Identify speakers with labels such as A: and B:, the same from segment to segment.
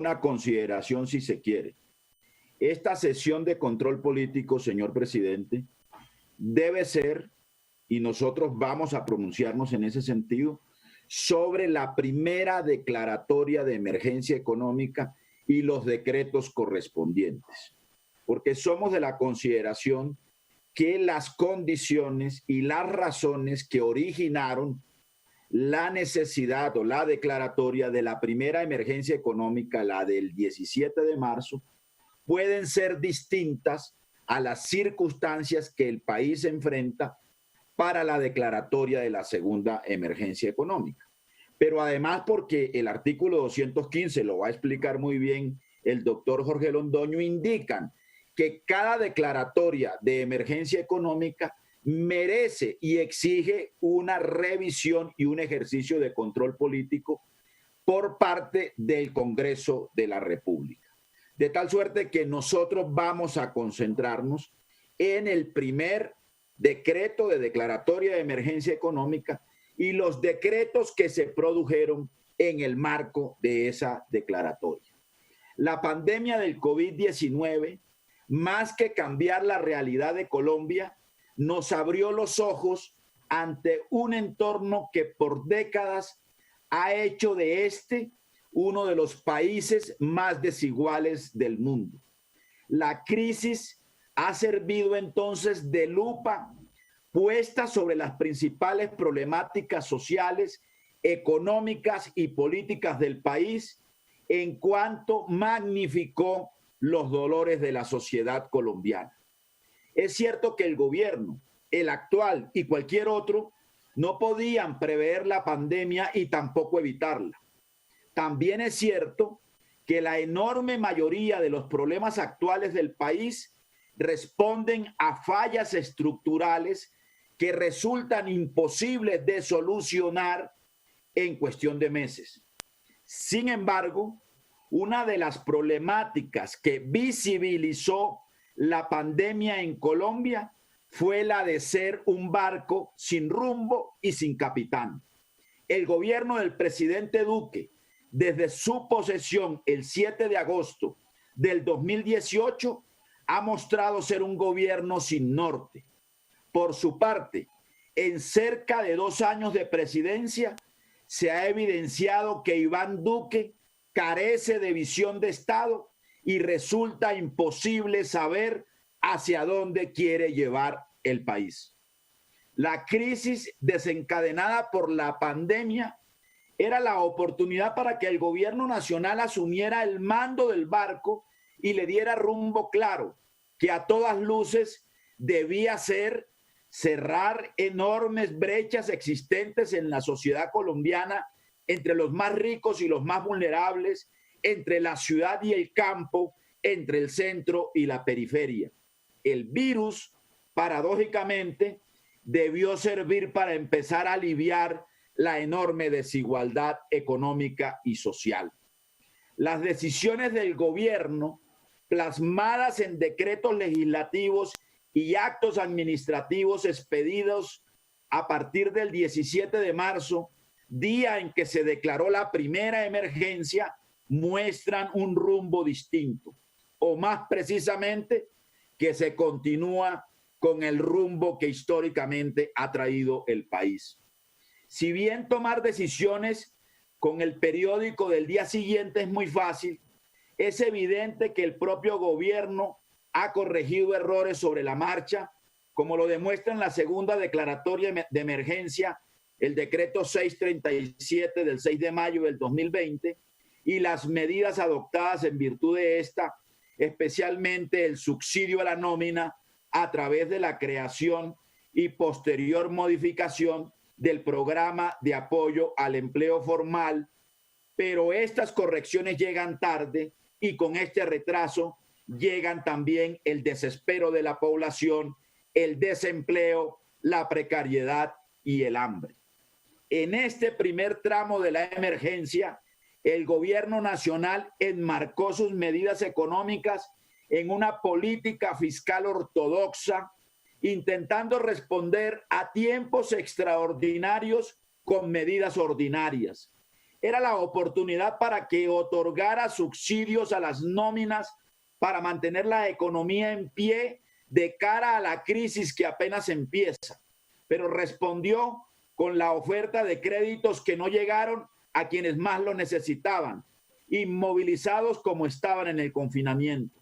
A: una consideración si se quiere. Esta sesión de control político, señor presidente, debe ser, y nosotros vamos a pronunciarnos en ese sentido, sobre la primera declaratoria de emergencia económica y los decretos correspondientes, porque somos de la consideración que las condiciones y las razones que originaron la necesidad o la declaratoria de la primera emergencia económica, la del 17 de marzo, pueden ser distintas a las circunstancias que el país enfrenta para la declaratoria de la segunda emergencia económica. Pero además porque el artículo 215, lo va a explicar muy bien el doctor Jorge Londoño, indican que cada declaratoria de emergencia económica merece y exige una revisión y un ejercicio de control político por parte del Congreso de la República. De tal suerte que nosotros vamos a concentrarnos en el primer decreto de declaratoria de emergencia económica y los decretos que se produjeron en el marco de esa declaratoria. La pandemia del COVID-19, más que cambiar la realidad de Colombia, nos abrió los ojos ante un entorno que por décadas ha hecho de este uno de los países más desiguales del mundo. La crisis ha servido entonces de lupa puesta sobre las principales problemáticas sociales, económicas y políticas del país, en cuanto magnificó los dolores de la sociedad colombiana. Es cierto que el gobierno, el actual y cualquier otro, no podían prever la pandemia y tampoco evitarla. También es cierto que la enorme mayoría de los problemas actuales del país responden a fallas estructurales que resultan imposibles de solucionar en cuestión de meses. Sin embargo, una de las problemáticas que visibilizó la pandemia en Colombia fue la de ser un barco sin rumbo y sin capitán. El gobierno del presidente Duque, desde su posesión el 7 de agosto del 2018, ha mostrado ser un gobierno sin norte. Por su parte, en cerca de 2 años de presidencia, se ha evidenciado que Iván Duque carece de visión de Estado y resulta imposible saber hacia dónde quiere llevar el país. La crisis desencadenada por la pandemia era la oportunidad para que el gobierno nacional asumiera el mando del barco y le diera rumbo claro, que a todas luces debía ser cerrar enormes brechas existentes en la sociedad colombiana entre los más ricos y los más vulnerables, entre la ciudad y el campo, entre el centro y la periferia. El virus, paradójicamente, debió servir para empezar a aliviar la enorme desigualdad económica y social. Las decisiones del gobierno, plasmadas en decretos legislativos y actos administrativos expedidos a partir del 17 de marzo, día en que se declaró la primera emergencia, muestran un rumbo distinto, o más precisamente, que se continúa con el rumbo que históricamente ha traído el país. Si bien tomar decisiones con el periódico del día siguiente es muy fácil, es evidente que el propio gobierno ha corregido errores sobre la marcha, como lo demuestra en la segunda declaratoria de emergencia, el decreto 637 del 6 de mayo del 2020, y las medidas adoptadas en virtud de esta, especialmente el subsidio a la nómina a través de la creación y posterior modificación del programa de apoyo al empleo formal, pero estas correcciones llegan tarde y con este retraso llegan también el desespero de la población, el desempleo, la precariedad y el hambre. En este primer tramo de la emergencia, el gobierno nacional enmarcó sus medidas económicas en una política fiscal ortodoxa, intentando responder a tiempos extraordinarios con medidas ordinarias. era la oportunidad para que otorgara subsidios a las nóminas para mantener la economía en pie de cara a la crisis que apenas empieza, pero respondió con la oferta de créditos que no llegaron a quienes más lo necesitaban, inmovilizados como estaban en el confinamiento.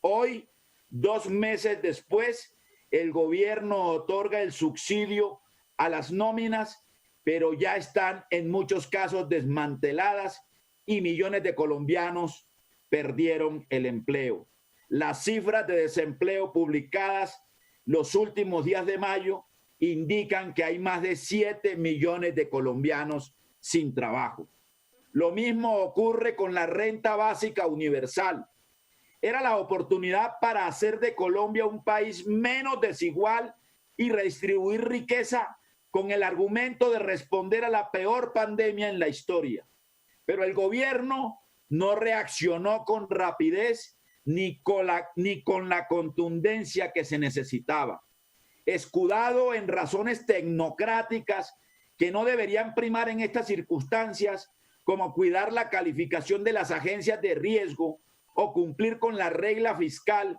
A: Hoy, 2 meses después, el gobierno otorga el subsidio a las nóminas, pero ya están en muchos casos desmanteladas y millones de colombianos perdieron el empleo. Las cifras de desempleo publicadas los últimos días de mayo indican que hay más de 7 millones de colombianos sin trabajo. Lo mismo ocurre con la renta básica universal. Era la oportunidad para hacer de Colombia un país menos desigual y redistribuir riqueza con el argumento de responder a la peor pandemia en la historia. Pero el gobierno no reaccionó con rapidez ni con la contundencia que se necesitaba. Escudado en razones tecnocráticas que no deberían primar en estas circunstancias, como cuidar la calificación de las agencias de riesgo o cumplir con la regla fiscal,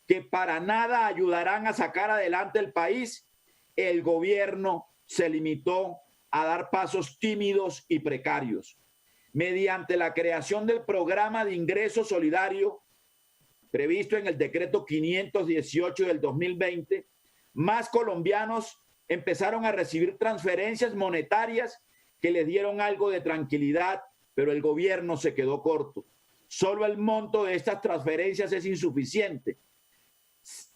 A: que para nada ayudarán a sacar adelante el país, el gobierno se limitó a dar pasos tímidos y precarios. Mediante la creación del programa de ingreso solidario previsto en el decreto 518 del 2020, más colombianos empezaron a recibir transferencias monetarias que les dieron algo de tranquilidad, pero el gobierno se quedó corto. Solo el monto de estas transferencias es insuficiente.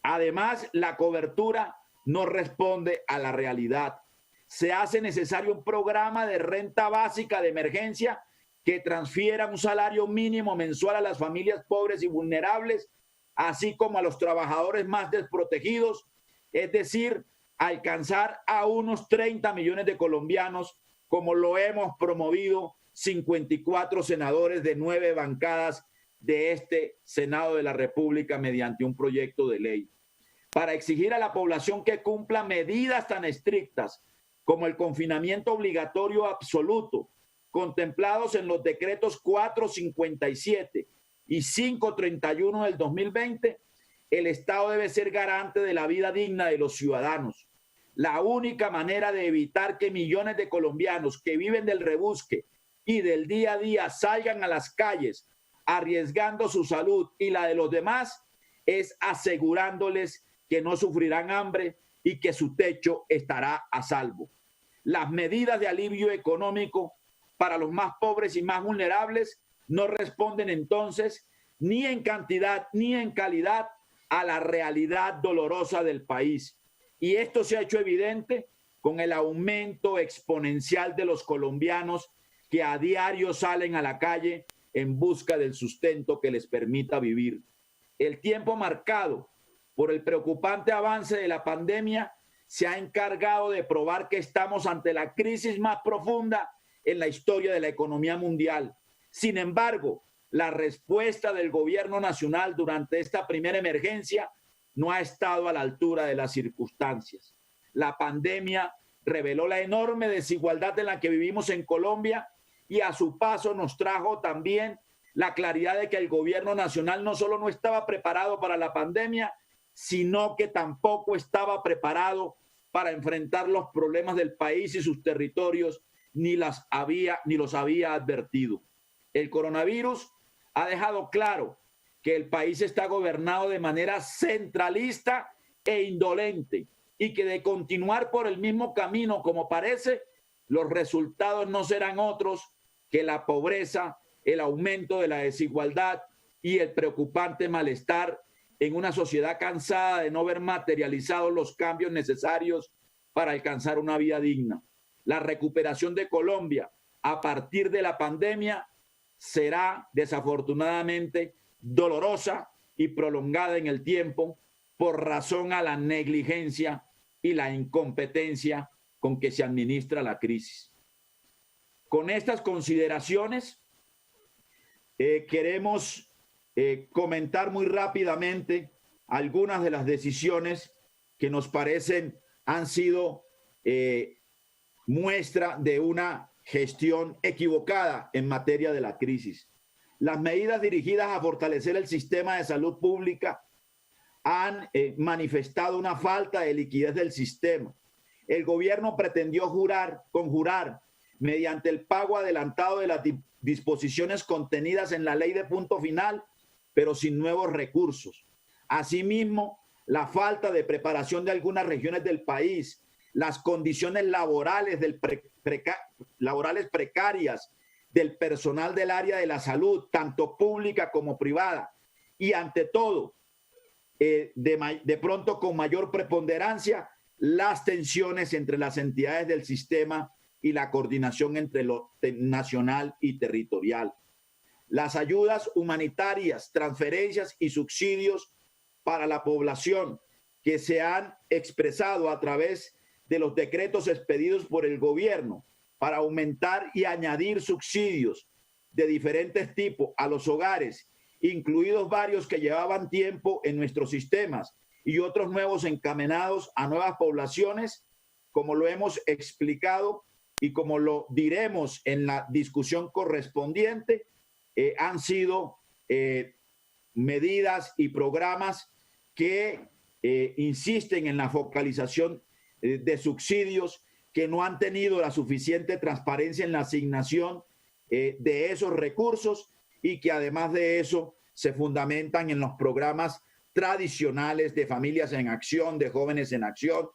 A: Además, la cobertura no responde a la realidad. Se hace necesario un programa de renta básica de emergencia que transfiera un salario mínimo mensual a las familias pobres y vulnerables, así como a los trabajadores más desprotegidos, es decir, alcanzar a unos 30 millones de colombianos, como lo hemos promovido 54 senadores de 9 bancadas de este Senado de la República mediante un proyecto de ley, para exigir a la población que cumpla medidas tan estrictas como el confinamiento obligatorio absoluto, contemplados en los decretos 457 y 531 del 2020, el Estado debe ser garante de la vida digna de los ciudadanos. La única manera de evitar que millones de colombianos que viven del rebusque y del día a día salgan a las calles arriesgando su salud y la de los demás es asegurándoles que no sufrirán hambre y que su techo estará a salvo. Las medidas de alivio económico para los más pobres y más vulnerables no responden entonces ni en cantidad ni en calidad a la realidad dolorosa del país. Y esto se ha hecho evidente con el aumento exponencial de los colombianos que a diario salen a la calle en busca del sustento que les permita vivir. El tiempo marcado por el preocupante avance de la pandemia se ha encargado de probar que estamos ante la crisis más profunda en la historia de la economía mundial. Sin embargo, la respuesta del gobierno nacional durante esta primera emergencia no ha estado a la altura de las circunstancias. La pandemia reveló la enorme desigualdad en la que vivimos en Colombia y a su paso nos trajo también la claridad de que el gobierno nacional no solo no estaba preparado para la pandemia, sino que tampoco estaba preparado para enfrentar los problemas del país y sus territorios, ni los había advertido. El coronavirus ha dejado claro que el país está gobernado de manera centralista e indolente y que de continuar por el mismo camino como parece, los resultados no serán otros que la pobreza, el aumento de la desigualdad y el preocupante malestar en una sociedad cansada de no ver materializados los cambios necesarios para alcanzar una vida digna. La recuperación de Colombia a partir de la pandemia será desafortunadamente dolorosa y prolongada en el tiempo por razón a la negligencia y la incompetencia con que se administra la crisis. Con estas consideraciones, queremos comentar muy rápidamente algunas de las decisiones que nos parecen han sido muestra de una gestión equivocada en materia de la crisis. Las medidas dirigidas a fortalecer el sistema de salud pública han manifestado una falta de liquidez del sistema. El gobierno pretendió conjurar mediante el pago adelantado de las disposiciones contenidas en la ley de punto final, pero sin nuevos recursos. Asimismo, la falta de preparación de algunas regiones del país, las condiciones laborales, laborales precarias del personal del área de la salud, tanto pública como privada, y ante todo, de pronto con mayor preponderancia, las tensiones entre las entidades del sistema y la coordinación entre lo nacional y territorial. Las ayudas humanitarias, transferencias y subsidios para la población que se han expresado a través de los decretos expedidos por el gobierno para aumentar y añadir subsidios de diferentes tipos a los hogares, incluidos varios que llevaban tiempo en nuestros sistemas y otros nuevos encaminados a nuevas poblaciones, como lo hemos explicado y como lo diremos en la discusión correspondiente, han sido medidas y programas que insisten en la focalización de subsidios, que no han tenido la suficiente transparencia en la asignación de esos recursos y que además de eso se fundamentan en los programas tradicionales de familias en acción, de jóvenes en acción,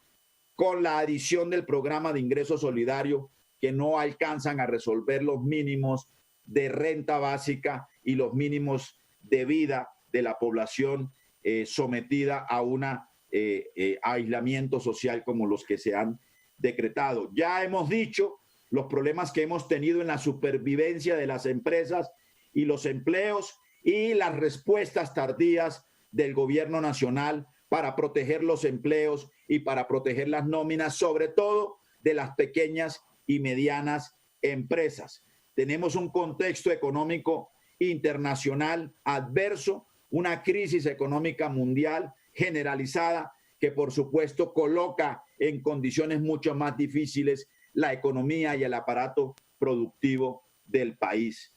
A: con la adición del programa de ingreso solidario que no alcanzan a resolver los mínimos de renta básica y los mínimos de vida de la población sometida a un aislamiento social como los que se han decretado. Ya hemos dicho los problemas que hemos tenido en la supervivencia de las empresas y los empleos y las respuestas tardías del gobierno nacional para proteger los empleos y para proteger las nóminas, sobre todo de las pequeñas y medianas empresas. Tenemos un contexto económico internacional adverso, una crisis económica mundial generalizada que por supuesto coloca en condiciones mucho más difíciles la economía y el aparato productivo del país.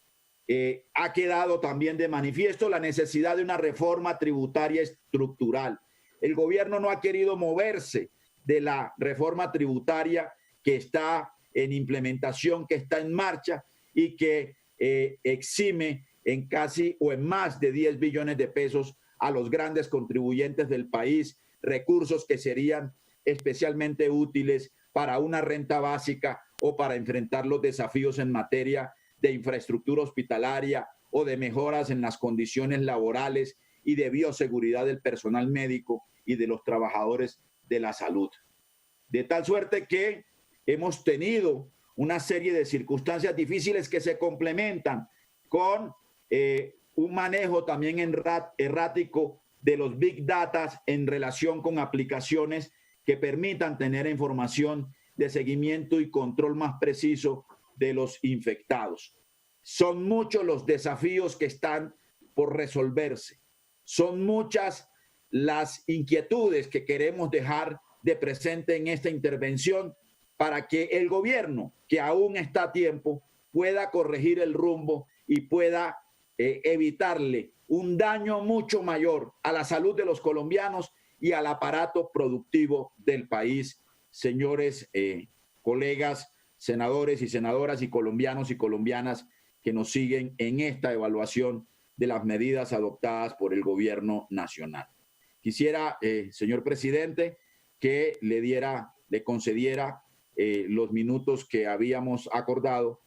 A: Ha quedado también de manifiesto la necesidad de una reforma tributaria estructural. El gobierno no ha querido moverse de la reforma tributaria que está en implementación, que está en marcha y que exime en casi o en más de 10 billones de pesos a los grandes contribuyentes del país, recursos que serían especialmente útiles para una renta básica o para enfrentar los desafíos en materia de infraestructura hospitalaria o de mejoras en las condiciones laborales y de bioseguridad del personal médico y de los trabajadores de la salud. De tal suerte que hemos tenido una serie de circunstancias difíciles que se complementan con un manejo también errático de los big data en relación con aplicaciones que permitan tener información de seguimiento y control más preciso de los infectados. Son muchos los desafíos que están por resolverse. Son muchas las inquietudes que queremos dejar de presente en esta intervención para que el gobierno, que aún está a tiempo, pueda corregir el rumbo y pueda evitarle un daño mucho mayor a la salud de los colombianos y al aparato productivo del país. Señores colegas, senadores y senadoras y colombianas que nos siguen en esta evaluación de las medidas adoptadas por el gobierno nacional. Quisiera, señor presidente, que le concediera los minutos que habíamos acordado